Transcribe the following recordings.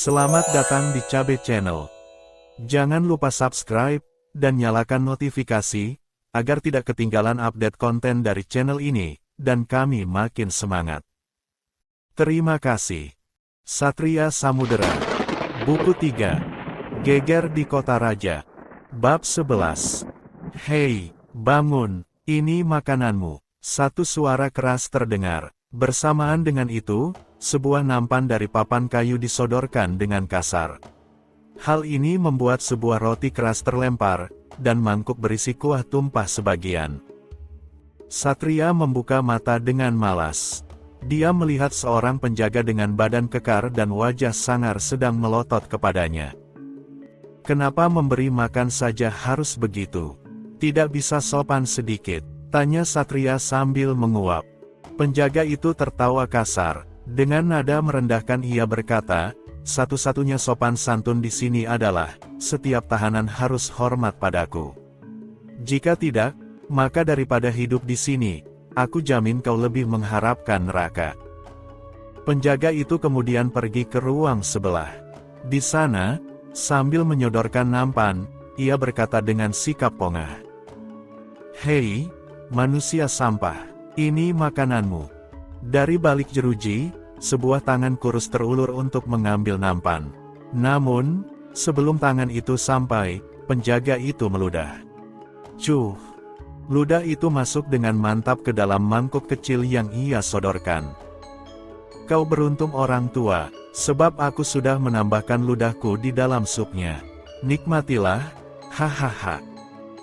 Selamat datang di Cabe Channel. Jangan lupa subscribe dan nyalakan notifikasi agar tidak ketinggalan update konten dari channel ini dan kami makin semangat. Terima kasih. Satria Samudera. Buku 3. Geger di Kota Raja. Bab 11. Hei, bangun, ini makananmu. Satu suara keras terdengar. Bersamaan dengan itu, sebuah nampan dari papan kayu disodorkan dengan kasar. Hal ini membuat sebuah roti keras terlempar, dan mangkuk berisi kuah tumpah sebagian. Satria membuka mata dengan malas. Dia melihat seorang penjaga dengan badan kekar dan wajah sangar sedang melotot kepadanya. Kenapa memberi makan saja harus begitu? Tidak bisa sopan sedikit? Tanya Satria sambil menguap. Penjaga itu tertawa kasar. Dengan nada merendahkan ia berkata, satu-satunya sopan santun di sini adalah, setiap tahanan harus hormat padaku. Jika tidak, maka daripada hidup di sini, aku jamin kau lebih mengharapkan neraka. Penjaga itu kemudian pergi ke ruang sebelah. Di sana, sambil menyodorkan nampan, ia berkata dengan sikap pongah. Hei, manusia sampah. Ini makananmu. Dari balik jeruji, sebuah tangan kurus terulur untuk mengambil nampan. Namun, sebelum tangan itu sampai, penjaga itu meludah. Cuh! Ludah itu masuk dengan mantap ke dalam mangkuk kecil yang ia sodorkan. Kau beruntung orang tua, sebab aku sudah menambahkan ludahku di dalam supnya. Nikmatilah, hahaha.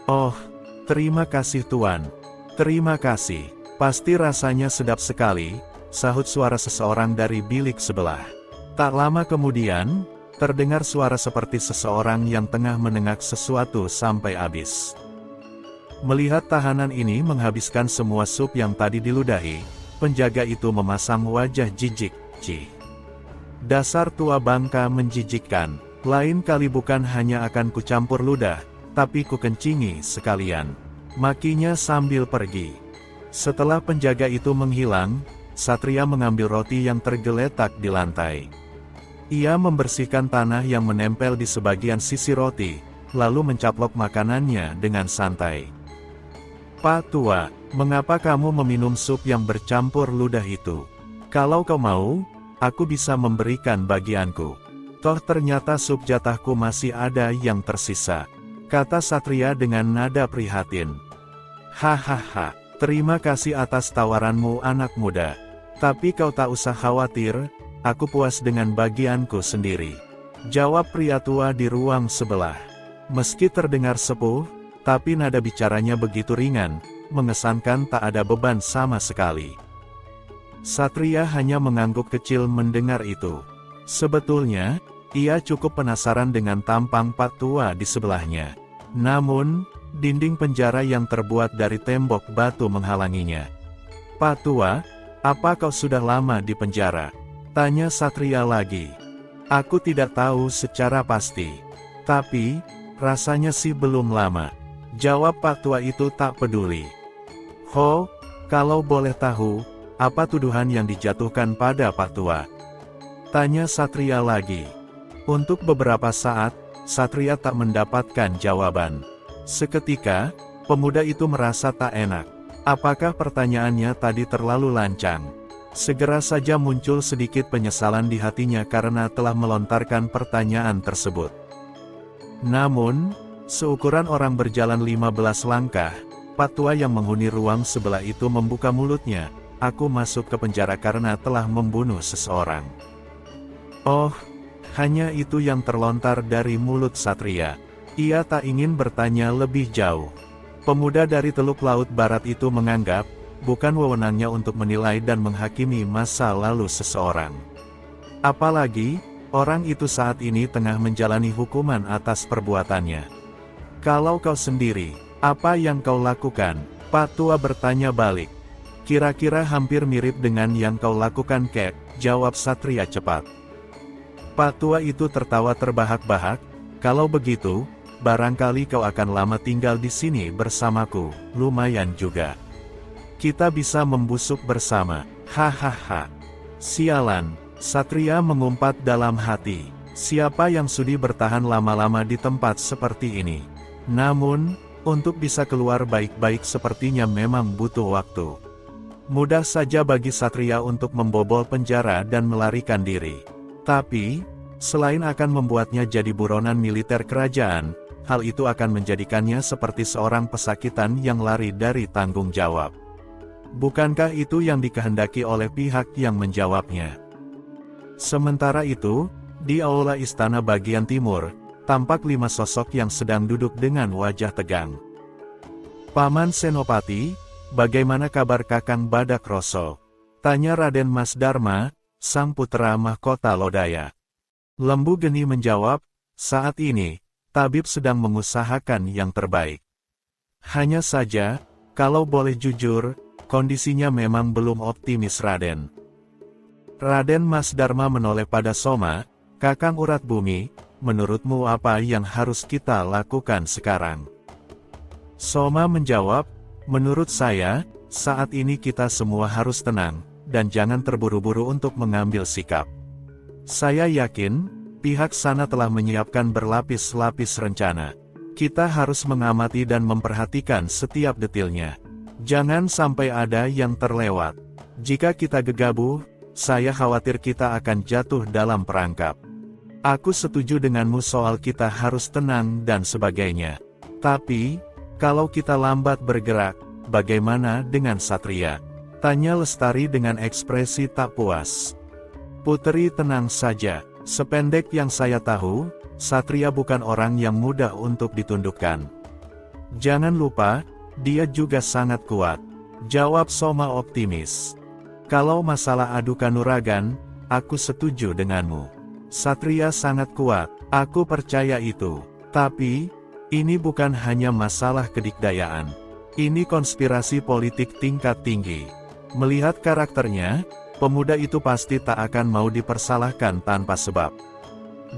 Oh, terima kasih Tuan. Terima kasih. Pasti rasanya sedap sekali, sahut suara seseorang dari bilik sebelah. Tak lama kemudian, terdengar suara seperti seseorang yang tengah menengak sesuatu sampai habis. Melihat tahanan ini menghabiskan semua sup yang tadi diludahi, penjaga itu memasang wajah jijik. Cih. Dasar tua bangka menjijikkan, lain kali bukan hanya akan kucampur ludah, tapi kukencingi sekalian. Makinya sambil pergi. Setelah penjaga itu menghilang, Satria mengambil roti yang tergeletak di lantai. Ia membersihkan tanah yang menempel di sebagian sisi roti, lalu mencaplok makanannya dengan santai. Pak Tua, mengapa kamu meminum sup yang bercampur ludah itu? Kalau kau mau, aku bisa memberikan bagianku. Toh ternyata sup jatahku masih ada yang tersisa, kata Satria dengan nada prihatin. Hahaha. Terima kasih atas tawaranmu anak muda. Tapi kau tak usah khawatir, aku puas dengan bagianku sendiri. Jawab pria tua di ruang sebelah. Meski terdengar sepuh, tapi nada bicaranya begitu ringan, mengesankan tak ada beban sama sekali. Satria hanya mengangguk kecil mendengar itu. Sebetulnya, ia cukup penasaran dengan tampang Pak Tua di sebelahnya. Namun, dinding penjara yang terbuat dari tembok batu menghalanginya. Pak Tua, apa kau sudah lama di penjara? Tanya Satria lagi. Aku tidak tahu secara pasti. Tapi, rasanya sih belum lama. Jawab Pak Tua itu tak peduli. Ho, kalau boleh tahu, apa tuduhan yang dijatuhkan pada Pak Tua? Tanya Satria lagi. Untuk beberapa saat, Satria tak mendapatkan jawaban. Seketika, pemuda itu merasa tak enak. Apakah pertanyaannya tadi terlalu lancang? Segera saja muncul sedikit penyesalan di hatinya karena telah melontarkan pertanyaan tersebut. Namun, seukuran orang berjalan 15 langkah, Pak Tua yang menghuni ruang sebelah itu membuka mulutnya. Aku masuk ke penjara karena telah membunuh seseorang. Oh, hanya itu yang terlontar dari mulut Satria. Ia tak ingin bertanya lebih jauh. Pemuda dari Teluk Laut Barat itu menganggap, bukan wewenangnya untuk menilai dan menghakimi masa lalu seseorang. Apalagi, orang itu saat ini tengah menjalani hukuman atas perbuatannya. Kalau kau sendiri, apa yang kau lakukan? Pak Tua bertanya balik. Kira-kira hampir mirip dengan yang kau lakukan Kek, jawab Satria cepat. Pak Tua itu tertawa terbahak-bahak. Kalau begitu, barangkali kau akan lama tinggal di sini bersamaku, lumayan juga. Kita bisa membusuk bersama, hahaha. Sialan, Satria mengumpat dalam hati. Siapa yang sudi bertahan lama-lama di tempat seperti ini? Namun, untuk bisa keluar baik-baik sepertinya memang butuh waktu. Mudah saja bagi Satria untuk membobol penjara dan melarikan diri. Tapi, selain akan membuatnya jadi buronan militer kerajaan, hal itu akan menjadikannya seperti seorang pesakitan yang lari dari tanggung jawab. Bukankah itu yang dikehendaki oleh pihak yang menjawabnya? Sementara itu, di aula istana bagian timur, tampak 5 sosok yang sedang duduk dengan wajah tegang. "Paman Senopati, bagaimana kabar Kakang Badak Roso?" tanya Raden Mas Dharma, sang putra mahkota Lodaya. Lembu Geni menjawab, "Saat ini, tabib sedang mengusahakan yang terbaik. Hanya saja, kalau boleh jujur, kondisinya memang belum optimis Raden." Raden Mas Dharma menoleh pada Soma, "Kakang Urat Bumi, menurutmu apa yang harus kita lakukan sekarang?" Soma menjawab, "Menurut saya, saat ini kita semua harus tenang, dan jangan terburu-buru untuk mengambil sikap. Saya yakin, pihak sana telah menyiapkan berlapis-lapis rencana. Kita harus mengamati dan memperhatikan setiap detailnya. Jangan sampai ada yang terlewat. Jika kita gegabah, saya khawatir kita akan jatuh dalam perangkap. Aku setuju denganmu soal kita harus tenang dan sebagainya. Tapi, kalau kita lambat bergerak, bagaimana dengan Satria?" tanya Lestari dengan ekspresi tak puas. "Putri tenang saja, sependek yang saya tahu, Satria bukan orang yang mudah untuk ditundukkan. Jangan lupa, dia juga sangat kuat," jawab Soma optimis. "Kalau masalah adu kanuragan, aku setuju denganmu. Satria sangat kuat, aku percaya itu. Tapi, ini bukan hanya masalah kedikdayaan. Ini konspirasi politik tingkat tinggi. Melihat karakternya, pemuda itu pasti tak akan mau dipersalahkan tanpa sebab.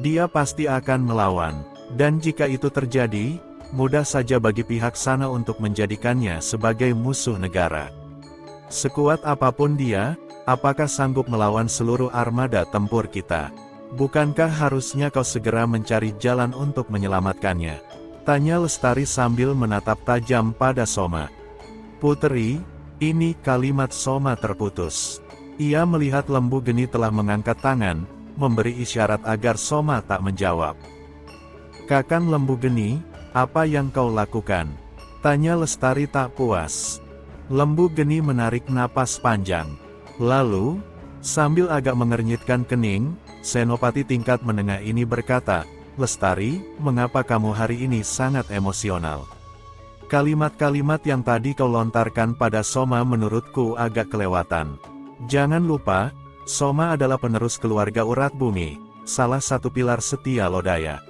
Dia pasti akan melawan, dan jika itu terjadi, mudah saja bagi pihak sana untuk menjadikannya sebagai musuh negara. Sekuat apapun dia, apakah sanggup melawan seluruh armada tempur kita? Bukankah harusnya kau segera mencari jalan untuk menyelamatkannya?" tanya Lestari sambil menatap tajam pada Soma. "Putri," ini kalimat Soma terputus. Ia melihat Lembu Geni telah mengangkat tangan, memberi isyarat agar Soma tak menjawab. "Kakang Lembu Geni, apa yang kau lakukan?" tanya Lestari tak puas. Lembu Geni menarik napas panjang. Lalu, sambil agak mengernyitkan kening, Senopati tingkat menengah ini berkata, "Lestari, mengapa kamu hari ini sangat emosional? Kalimat-kalimat yang tadi kau lontarkan pada Soma menurutku agak kelewatan. Jangan lupa, Soma adalah penerus keluarga Urat Bumi, salah satu pilar setia Lodaya.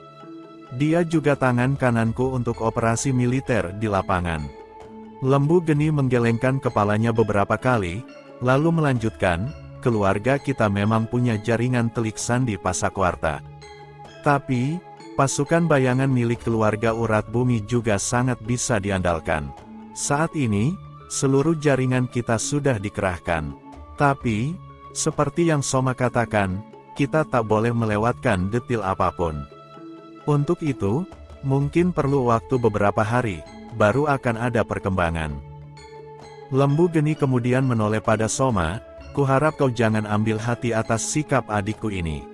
Dia juga tangan kananku untuk operasi militer di lapangan." Lembu Geni menggelengkan kepalanya beberapa kali, lalu melanjutkan, "Keluarga kita memang punya jaringan telik sandi Pasakwarta. Tapi, pasukan bayangan milik keluarga Urat Bumi juga sangat bisa diandalkan. Saat ini, seluruh jaringan kita sudah dikerahkan. Tapi, seperti yang Soma katakan, kita tak boleh melewatkan detil apapun. Untuk itu, mungkin perlu waktu beberapa hari, baru akan ada perkembangan." Lembu Geni kemudian menoleh pada Soma, "Kuharap kau jangan ambil hati atas sikap adikku ini."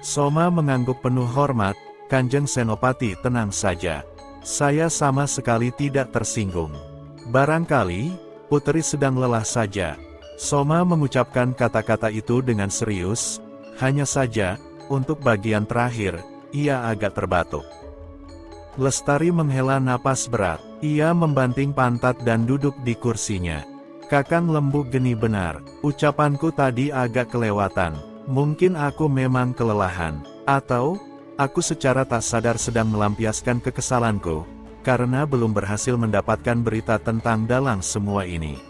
Soma mengangguk penuh hormat, "Kanjeng Senopati tenang saja. Saya sama sekali tidak tersinggung. Barangkali, Putri sedang lelah saja." Soma mengucapkan kata-kata itu dengan serius, hanya saja, untuk bagian terakhir, ia agak terbatuk. Lestari menghela napas berat. Ia membanting pantat dan duduk di kursinya. "Kakang Lembu Geni benar, ucapanku tadi agak kelewatan. Mungkin aku memang kelelahan. Atau, aku secara tak sadar sedang melampiaskan kekesalanku, karena belum berhasil mendapatkan berita tentang dalang semua ini.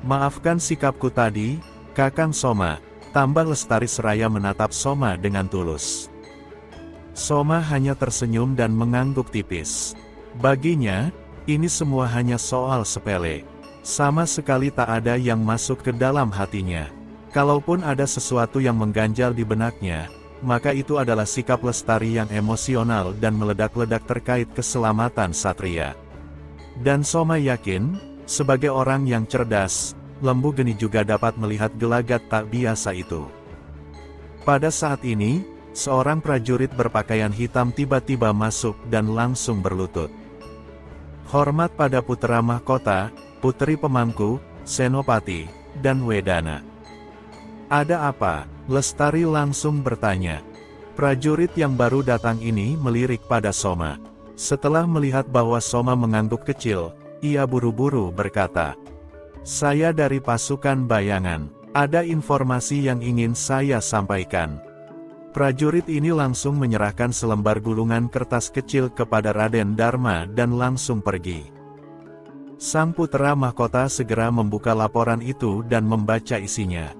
Maafkan sikapku tadi, Kakang Soma," tambah Lestari seraya menatap Soma dengan tulus. Soma hanya tersenyum dan mengangguk tipis. Baginya, ini semua hanya soal sepele. Sama sekali tak ada yang masuk ke dalam hatinya. Kalaupun ada sesuatu yang mengganjal di benaknya, maka itu adalah sikap Lestari yang emosional dan meledak-ledak terkait keselamatan Satria. Dan Soma yakin, sebagai orang yang cerdas, Lembu Geni juga dapat melihat gelagat tak biasa itu. Pada saat ini, seorang prajurit berpakaian hitam tiba-tiba masuk dan langsung berlutut. Hormat pada Putra Mahkota, Putri Pemangku, Senopati, dan Wedana. Ada apa? Lestari langsung bertanya. Prajurit yang baru datang ini melirik pada Soma. Setelah melihat bahwa Soma mengangguk kecil, ia buru-buru berkata, "Saya dari pasukan bayangan. Ada informasi yang ingin saya sampaikan." Prajurit ini langsung menyerahkan selembar gulungan kertas kecil kepada Raden Dharma dan langsung pergi. Sang Putra Mahkota segera membuka laporan itu dan membaca isinya.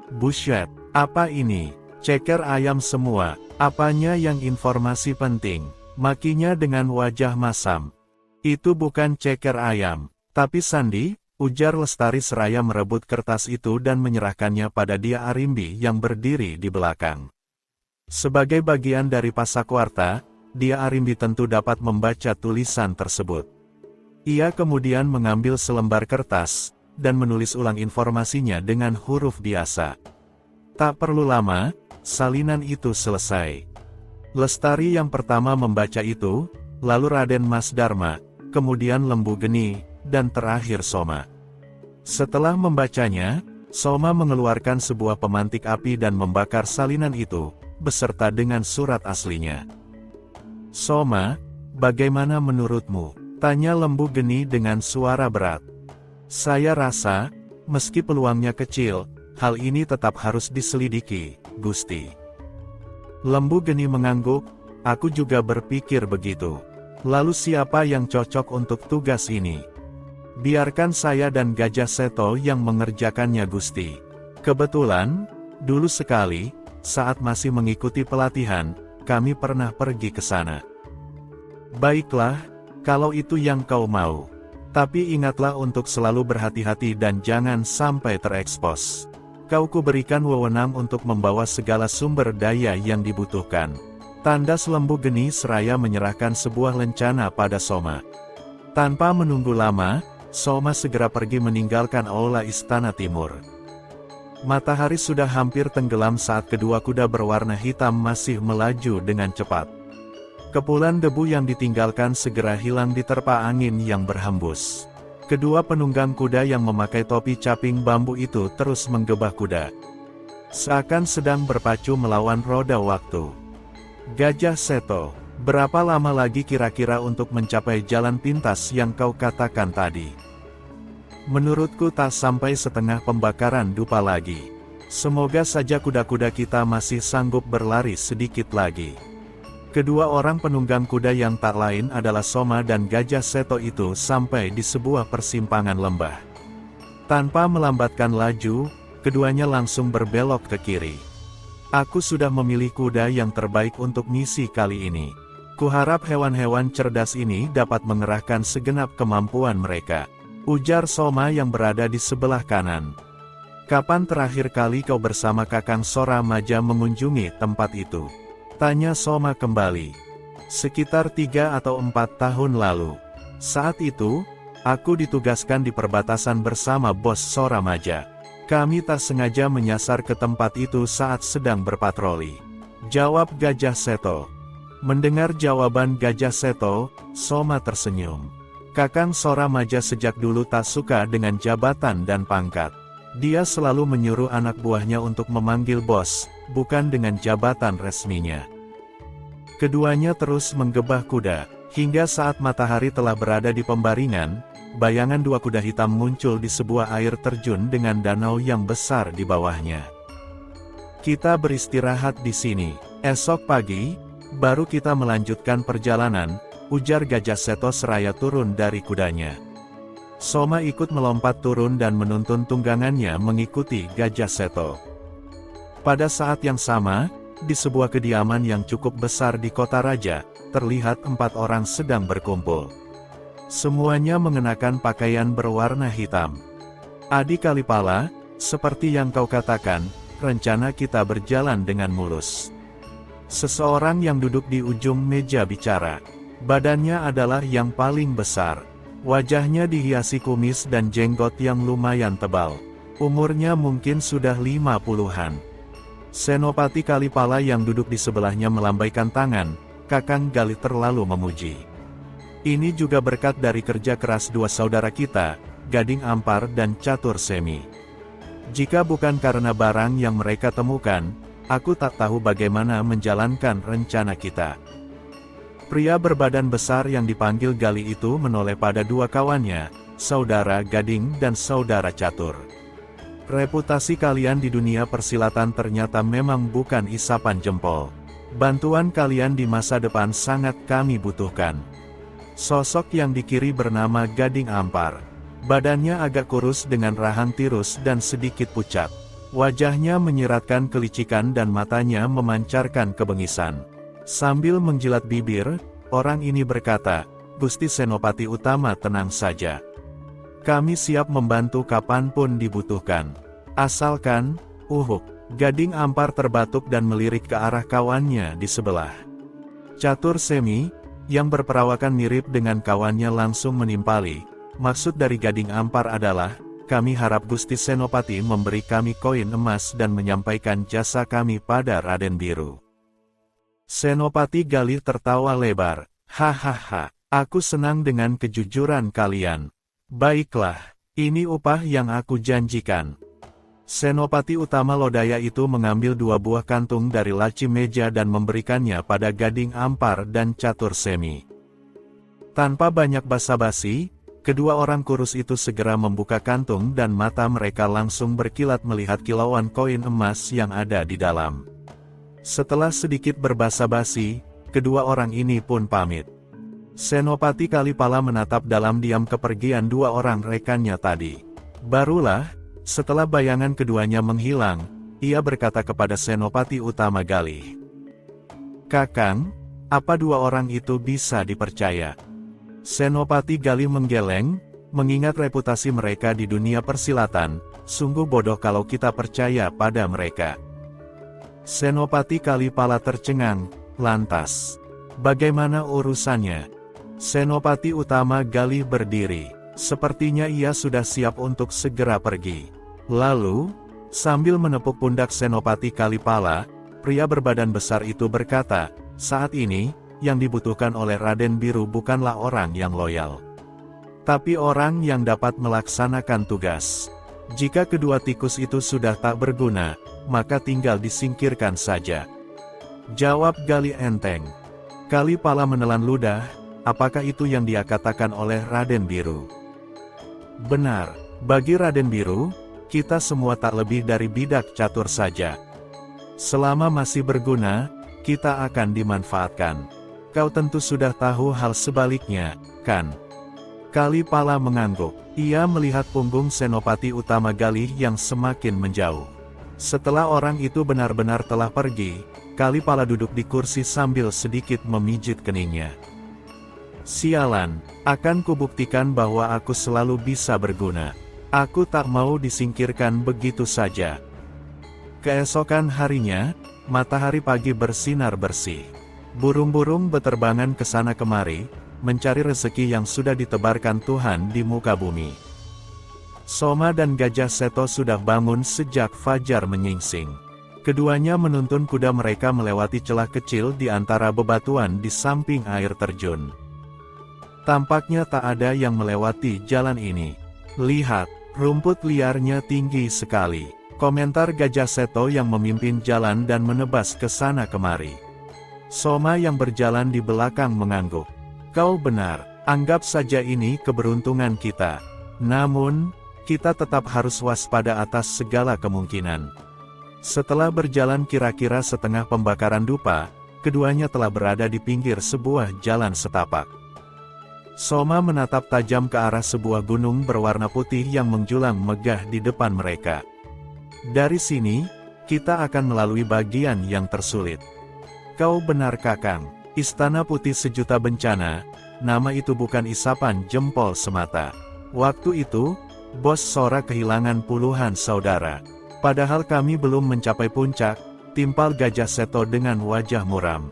"Buset, apa ini? Ceker ayam semua, apanya yang informasi penting?" makinya dengan wajah masam. "Itu bukan ceker ayam, tapi sandi," ujar Lestari seraya merebut kertas itu dan menyerahkannya pada Dia Arimbi yang berdiri di belakang. Sebagai bagian dari Pasakwarta, Dia Arimbi tentu dapat membaca tulisan tersebut. Ia kemudian mengambil selembar kertas, dan menulis ulang informasinya dengan huruf biasa. Tak perlu lama, salinan itu selesai. Lestari yang pertama membaca itu, lalu Raden Mas Dharma, kemudian Lembu Geni, dan terakhir Soma. Setelah membacanya, Soma mengeluarkan sebuah pemantik api dan membakar salinan itu, beserta dengan surat aslinya. "Soma, bagaimana menurutmu?" tanya Lembu Geni dengan suara berat. "Saya rasa, meski peluangnya kecil, hal ini tetap harus diselidiki, Gusti." Lembu Geni mengangguk, "Aku juga berpikir begitu. Lalu siapa yang cocok untuk tugas ini?" "Biarkan saya dan Gajah Seto yang mengerjakannya, Gusti. Kebetulan, dulu sekali, saat masih mengikuti pelatihan, kami pernah pergi ke sana." "Baiklah, kalau itu yang kau mau. Tapi ingatlah untuk selalu berhati-hati dan jangan sampai terekspos. Kau kuberikan wewenang untuk membawa segala sumber daya yang dibutuhkan." Tandas Lembu Geni seraya menyerahkan sebuah lencana pada Soma. Tanpa menunggu lama, Soma segera pergi meninggalkan aula Istana Timur. Matahari sudah hampir tenggelam saat kedua kuda berwarna hitam masih melaju dengan cepat. Kepulan debu yang ditinggalkan segera hilang diterpa angin yang berhembus. Kedua penunggang kuda yang memakai topi caping bambu itu terus menggebah kuda. Seakan sedang berpacu melawan roda waktu. "Gajah Seto, berapa lama lagi kira-kira untuk mencapai jalan pintas yang kau katakan tadi?" "Menurutku tak sampai setengah pembakaran dupa lagi. Semoga saja kuda-kuda kita masih sanggup berlari sedikit lagi." Kedua orang penunggang kuda yang tak lain adalah Soma dan Gajah Seto itu sampai di sebuah persimpangan lembah. Tanpa melambatkan laju, keduanya langsung berbelok ke kiri. "Aku sudah memilih kuda yang terbaik untuk misi kali ini. Kuharap hewan-hewan cerdas ini dapat mengerahkan segenap kemampuan mereka," ujar Soma yang berada di sebelah kanan. "Kapan terakhir kali kau bersama Kakang Sora Maja mengunjungi tempat itu?" tanya Soma kembali. "Sekitar 3 atau 4 tahun lalu. Saat itu, aku ditugaskan di perbatasan bersama Bos Sora Maja. Kami tak sengaja menyasar ke tempat itu saat sedang berpatroli," jawab Gajah Seto. Mendengar jawaban Gajah Seto, Soma tersenyum. Kakang Sora Maja sejak dulu tak suka dengan jabatan dan pangkat. Dia selalu menyuruh anak buahnya untuk memanggil bos, bukan dengan jabatan resminya. Keduanya terus menggebah kuda, hingga saat matahari telah berada di pembaringan, bayangan dua kuda hitam muncul di sebuah air terjun dengan danau yang besar di bawahnya. "Kita beristirahat di sini. Esok pagi, baru kita melanjutkan perjalanan," ujar Gajah Seto seraya turun dari kudanya. Soma ikut melompat turun dan menuntun tunggangannya mengikuti Gajah Seto. Pada saat yang sama, di sebuah kediaman yang cukup besar di kota raja, terlihat 4 orang sedang berkumpul. Semuanya mengenakan pakaian berwarna hitam. "Adi Kalipala, seperti yang kau katakan, rencana kita berjalan dengan mulus. Seseorang yang duduk di ujung meja bicara. Badannya adalah yang paling besar. Wajahnya dihiasi kumis dan jenggot yang lumayan tebal. Umurnya mungkin sudah 50-an. Senopati Kalipala yang duduk di sebelahnya melambaikan tangan. Kakang Galih terlalu memuji. Ini juga berkat dari kerja keras dua saudara kita, Gading Ampar dan Catur Semi. Jika bukan karena barang yang mereka temukan, aku tak tahu bagaimana menjalankan rencana kita. Pria berbadan besar yang dipanggil Galih itu menoleh pada dua kawannya, saudara Gading dan saudara Catur. Reputasi kalian di dunia persilatan ternyata memang bukan isapan jempol. Bantuan kalian di masa depan sangat kami butuhkan. Sosok yang di kiri bernama Gading Ampar. Badannya agak kurus dengan rahang tirus dan sedikit pucat. Wajahnya menyiratkan kelicikan dan matanya memancarkan kebengisan. Sambil menjilat bibir, orang ini berkata, "Gusti Senopati Utama tenang saja. Kami siap membantu kapanpun dibutuhkan. Asalkan, Gading Ampar terbatuk dan melirik ke arah kawannya di sebelah. Catur Semi, yang berperawakan mirip dengan kawannya langsung menimpali. Maksud dari Gading Ampar adalah, kami harap Gusti Senopati memberi kami koin emas dan menyampaikan jasa kami pada Raden Biru." Senopati Galih tertawa lebar. "Hahaha, aku senang dengan kejujuran kalian. Baiklah, ini upah yang aku janjikan." Senopati Utama Lodaya itu mengambil dua buah kantung dari laci meja dan memberikannya pada Gading Ampar dan Catur Semi. Tanpa banyak basa-basi, kedua orang kurus itu segera membuka kantung dan mata mereka langsung berkilat melihat kilauan koin emas yang ada di dalam. Setelah sedikit berbasa-basi, kedua orang ini pun pamit. Senopati Kalipala menatap dalam diam kepergian dua orang rekannya tadi. Barulah, setelah bayangan keduanya menghilang, ia berkata kepada Senopati Utama Galih, "Kakang, apa dua orang itu bisa dipercaya?" Senopati Galih menggeleng, mengingat reputasi mereka di dunia persilatan, sungguh bodoh kalau kita percaya pada mereka. Senopati Kalipala tercengang, lantas, bagaimana urusannya? Senopati Utama Galih berdiri, sepertinya ia sudah siap untuk segera pergi. Lalu, sambil menepuk pundak Senopati Kalipala, pria berbadan besar itu berkata, "Saat ini, yang dibutuhkan oleh Raden Biru bukanlah orang yang loyal, tapi orang yang dapat melaksanakan tugas. Jika kedua tikus itu sudah tak berguna, maka tinggal disingkirkan saja." Jawab Galih enteng. Kalipala menelan ludah, apakah itu yang dia katakan oleh Raden Biru? Benar, bagi Raden Biru, kita semua tak lebih dari bidak catur saja. Selama masih berguna, kita akan dimanfaatkan. Kau tentu sudah tahu hal sebaliknya, kan? Kalipala mengangguk. Ia melihat punggung Senopati Utama Galih yang semakin menjauh. Setelah orang itu benar-benar telah pergi, Kalipala duduk di kursi sambil sedikit memijit keningnya. "Sialan, akan kubuktikan bahwa aku selalu bisa berguna. Aku tak mau disingkirkan begitu saja." Keesokan harinya, matahari pagi bersinar bersih. Burung-burung beterbangan ke sana kemari, mencari rezeki yang sudah ditebarkan Tuhan di muka bumi. Soma dan Gajah Seto sudah bangun sejak fajar menyingsing. Keduanya menuntun kuda mereka melewati celah kecil di antara bebatuan di samping air terjun. Tampaknya tak ada yang melewati jalan ini. "Lihat, rumput liarnya tinggi sekali," komentar Gajah Seto yang memimpin jalan dan menebas ke sana kemari. Soma yang berjalan di belakang mengangguk. "Kau benar, anggap saja ini keberuntungan kita. Namun, kita tetap harus waspada atas segala kemungkinan." Setelah berjalan kira-kira setengah pembakaran dupa, keduanya telah berada di pinggir sebuah jalan setapak. Soma menatap tajam ke arah sebuah gunung berwarna putih yang menjulang megah di depan mereka. "Dari sini, kita akan melalui bagian yang tersulit." "Kau benar Kakang, Istana Putih Sejuta Bencana, nama itu bukan isapan jempol semata. Waktu itu, Bos Sora kehilangan puluhan saudara. Padahal kami belum mencapai puncak, timpal Gajah Seto dengan wajah muram.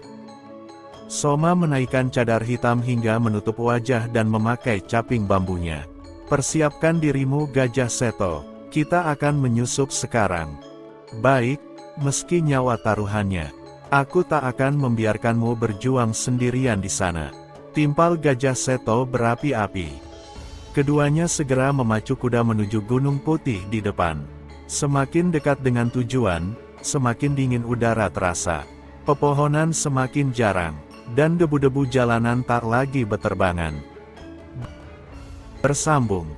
Soma menaikkan cadar hitam hingga menutup wajah dan memakai caping bambunya. Persiapkan dirimu Gajah Seto, kita akan menyusup sekarang. Baik, meski nyawa taruhannya, aku tak akan membiarkanmu berjuang sendirian di sana. Timpal Gajah Seto berapi-api. Keduanya segera memacu kuda menuju Gunung Putih di depan. Semakin dekat dengan tujuan, semakin dingin udara terasa. Pepohonan semakin jarang, dan debu-debu jalanan tak lagi beterbangan. Bersambung.